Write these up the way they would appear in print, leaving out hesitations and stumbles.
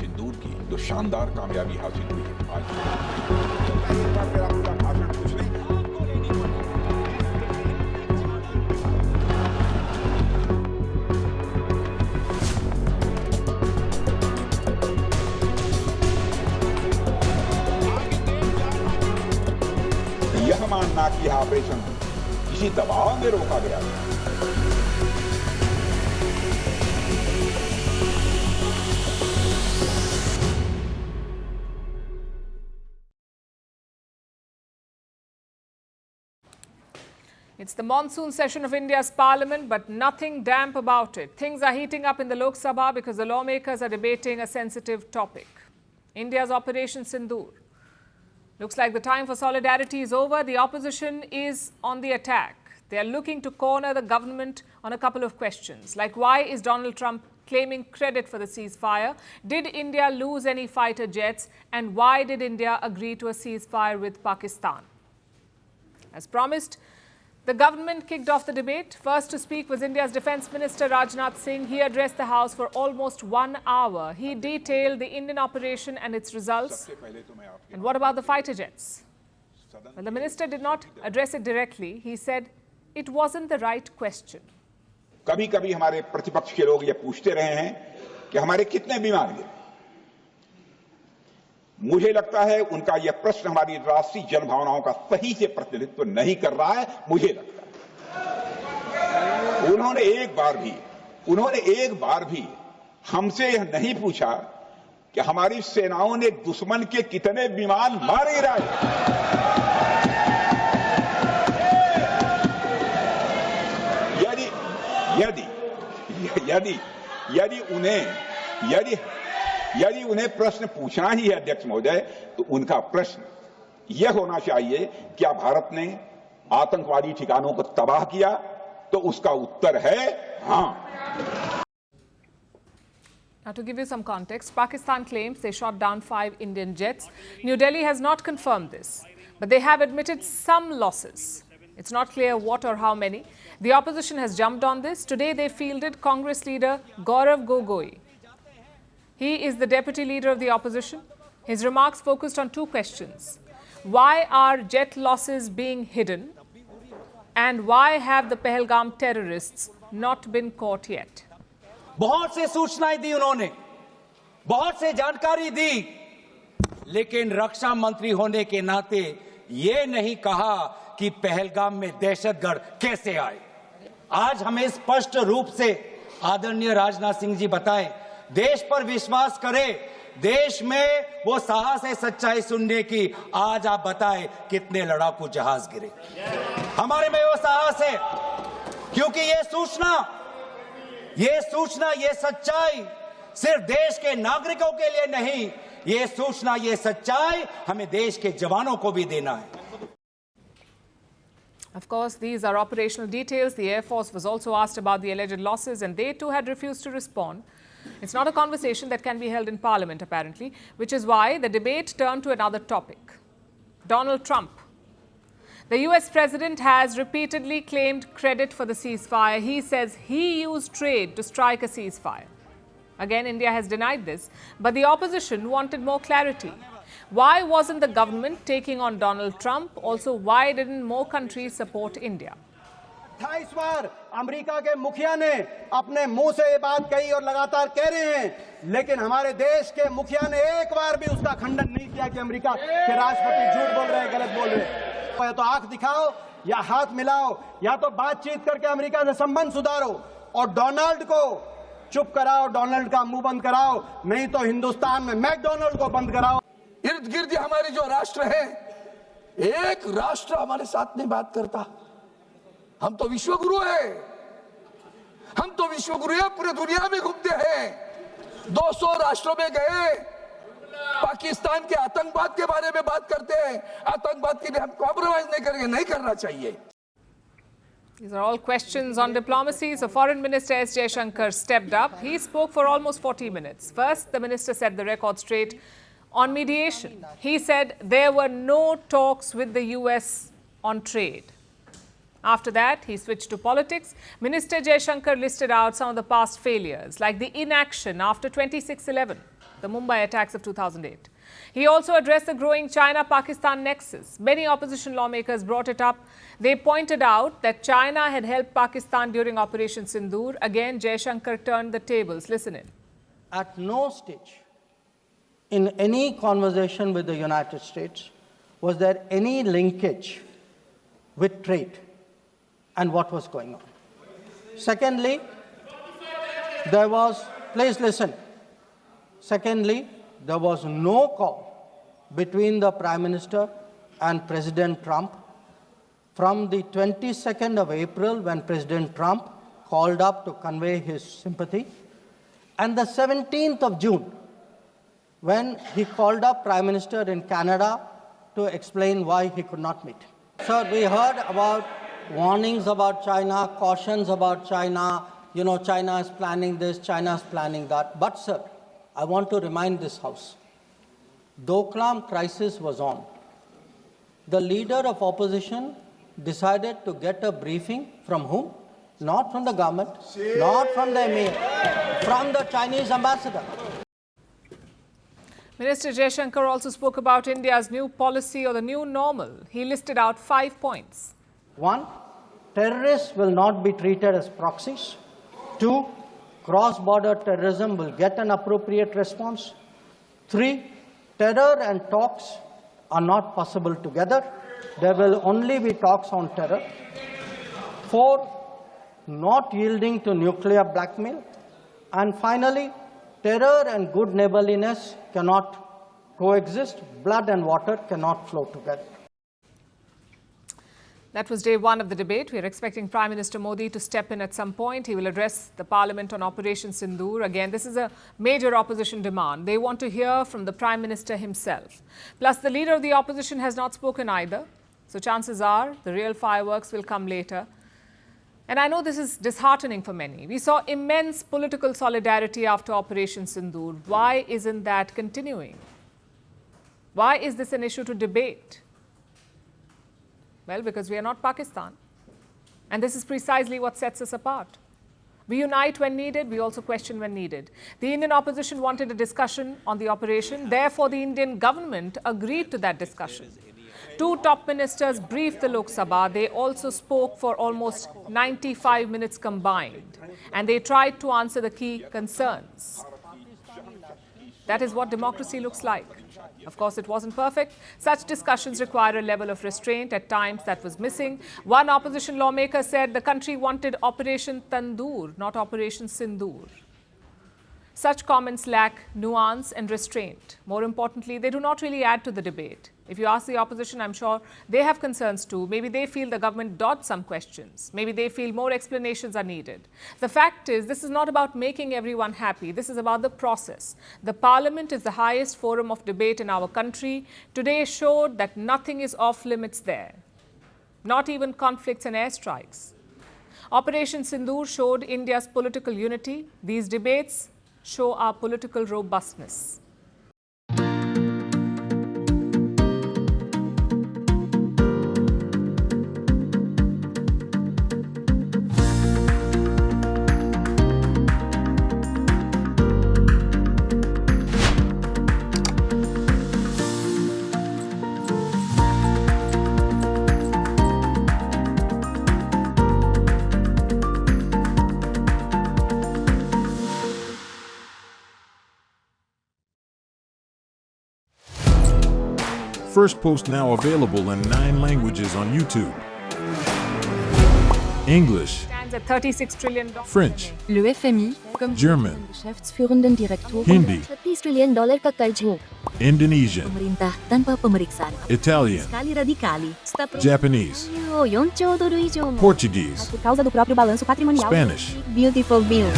सिंदूर की जो शानदार कामयाबी हासिल हुई है आज मेरा पूरा भाषण कुछ नहीं। यह मानना कि यह ऑपरेशन किसी दबाव में रोका गया है, It's the monsoon session of India's parliament, but nothing damp about it. Things are heating up in the Lok Sabha because the lawmakers are debating a sensitive topic. India's Operation Sindoor. Looks like the time for solidarity is over. The opposition is on the attack. They are looking to corner the government on a couple of questions, like why is Donald Trump claiming credit for the ceasefire? Did India lose any fighter jets? And why did India agree to a ceasefire with Pakistan? As promised, the government kicked off the debate. First to speak was India's Defence Minister Rajnath Singh. He addressed the House for almost 1 hour. He detailed the Indian operation and its results. And what about the fighter jets? Well, the minister did not address it directly. He said it wasn't the right question. कभी-कभी हमारे प्रतिपक्ष के लोग ये पूछते रहे हैं कि हमारे कितने विमान गिरे। मुझे लगता है उनका यह प्रश्न हमारी राष्ट्रीय जनभावनाओं का सही से प्रतिनिधित्व नहीं कर रहा है। मुझे लगता है उन्होंने एक बार भी हमसे यह नहीं पूछा कि हमारी सेनाओं ने दुश्मन के कितने विमान मार गिराए। यदि उन्हें प्रश्न पूछना ही है अध्यक्ष महोदय, तो उनका प्रश्न यह होना चाहिए क्या भारत ने आतंकवादी ठिकानों को तबाह किया? तो उसका उत्तर है हाँ। Now, to give you some context, Pakistan claims they shot down 5 Indian jets. New Delhi has not confirmed this, but they have admitted some losses. It's not clear what or how many. The opposition has jumped on this. Today, they fielded Congress leader Gaurav Gogoi. He is the deputy leader of the opposition. His remarks focused on 2 questions. Why are jet losses being hidden? And why have the Pahalgam terrorists not been caught yet? बहुत से सूचनाएं दी उन्होंने, बहुत से जानकारी दी, लेकिन रक्षा मंत्री होने के नाते ये नहीं कहा कि पहलगाम में दहशतगर्द कैसे आए। आज हमें स्पष्ट रूप से आदरणीय राजनाथ सिंह जी बताएं, देश पर विश्वास करें, देश में वो साहस है सच्चाई सुनने की। आज आप बताएं कितने लड़ाकू जहाज गिरे। हमारे में वो साहस है क्योंकि ये सूचना, ये सच्चाई सिर्फ देश के नागरिकों के लिए नहीं, ये सूचना, ये सच्चाई हमें देश के जवानों को भी देना है। Of course, these are operational details. The Air Force was also asked about the alleged losses and they too had refused to respond. It's not a conversation that can be held in Parliament, apparently, which is why the debate turned to another topic. Donald Trump. The US president has repeatedly claimed credit for the ceasefire. He says he used trade to strike a ceasefire. Again, India has denied this, but the opposition wanted more clarity. Why wasn't the government taking on Donald Trump? Also, why didn't more countries support India? 28 bar America के मुखिया ने अपने मुंह से ये बात कही और लगातार कह रहे हैं, लेकिन हमारे देश के मुखिया ने एक बार भी उसका खंडन नहीं किया कि अमेरिका के राष्ट्रपति झूठ बोल रहे हैं, गलत बोल रहे हैं। या तो आंख दिखाओ या हाथ मिलाओ, या तो बातचीत करके अमेरिका से संबंध सुधारो और डोनाल्ड को चुप कराओ, डोनाल्ड का मुंह बंद कराओ, नहीं तो हिंदुस्तान में मैकडोनाल्ड को बंद कराओ। इर्द गिर्द हमारे जो राष्ट्र है, एक राष्ट्र हमारे साथ नहीं बात करता। हम तो विश्वगुरु हैं, पूरे दुनिया में घूमते हैं, 200 राष्ट्रों में गए, पाकिस्तान के आतंकवाद के बारे में बात करते हैं। आतंकवाद के लिए हम कॉम्प्रोमाइज नहीं करेंगे, नहीं करना चाहिए। These are all questions on diplomacy. So Foreign Minister S. Jaishankar stepped up. He spoke for almost 40 minutes. First, the minister set the record straight on mediation. He said there were no talks with the US on trade. After that, he switched to politics. Minister Jaishankar listed out some of the past failures, like the inaction after 26/11, the Mumbai attacks of 2008. He also addressed the growing China-Pakistan nexus. Many opposition lawmakers brought it up. They pointed out that China had helped Pakistan during Operation Sindoor. Again, Jaishankar turned the tables. Listen in. At no stage in any conversation with the United States was there any linkage with trade and what was going on. Secondly, there was, please listen. Secondly, there was no call between the Prime Minister and President Trump from the 22nd of April when President Trump called up to convey his sympathy, and the 17th of June when he called up Prime Minister in Canada to explain why he could not meet. Sir, we heard about warnings about China, cautions about China, China is planning this, China is planning that. But sir, I want to remind this House, Doklam crisis was on. The leader of opposition decided to get a briefing from whom? Not from the government, not from the emir, from the Chinese ambassador. Minister Jaishankar also spoke about India's new policy or the new normal. He listed out 5 points. 1, terrorists will not be treated as proxies. 2, cross-border terrorism will get an appropriate response. 3, terror and talks are not possible together. There will only be talks on terror. 4, not yielding to nuclear blackmail. And finally, terror and good neighborliness cannot coexist. Blood and water cannot flow together. That was day one of the debate. We are expecting Prime Minister Modi to step in at some point. He will address the Parliament on Operation Sindoor. Again, this is a major opposition demand. They want to hear from the Prime Minister himself. Plus, the leader of the opposition has not spoken either. So chances are the real fireworks will come later. And I know this is disheartening for many. We saw immense political solidarity after Operation Sindoor. Why isn't that continuing? Why is this an issue to debate? Well, because we are not Pakistan. And this is precisely what sets us apart. We unite when needed, we also question when needed. The Indian opposition wanted a discussion on the operation. Therefore, the Indian government agreed to that discussion. 2 top ministers briefed the Lok Sabha. They also spoke for almost 95 minutes combined. And they tried to answer the key concerns. That is what democracy looks like. Of course, it wasn't perfect. Such discussions require a level of restraint. At times, that was missing. One opposition lawmaker said the country wanted Operation Tandoor, not Operation Sindoor. Such comments lack nuance and restraint. More importantly, they do not really add to the debate. If you ask the opposition, I'm sure they have concerns too. Maybe they feel the government dodged some questions. Maybe they feel more explanations are needed. The fact is, this is not about making everyone happy. This is about the process. The Parliament is the highest forum of debate in our country. Today showed that nothing is off limits there. Not even conflicts and airstrikes. Operation Sindoor showed India's political unity. These debates show our political robustness. Firstpost now available in 9 languages on YouTube. English, Stands at $36 trillion. French, Le FMI, comme German, Geschäftsführenden Direktor, Hindi, $30 trillion ka karj mo. Indonesian, Pemerintah tanpa pemeriksaan. Italian, Sekali radikali. Japanese, 4 兆ドル以上も Portuguese, por causa do próprio balanço patrimonial. Spanish. Beautiful bill.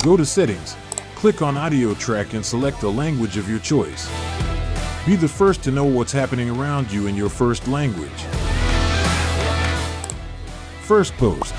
Go to Settings, click on Audio Track and select a language of your choice. Be the first to know what's happening around you in your first language. Firstpost.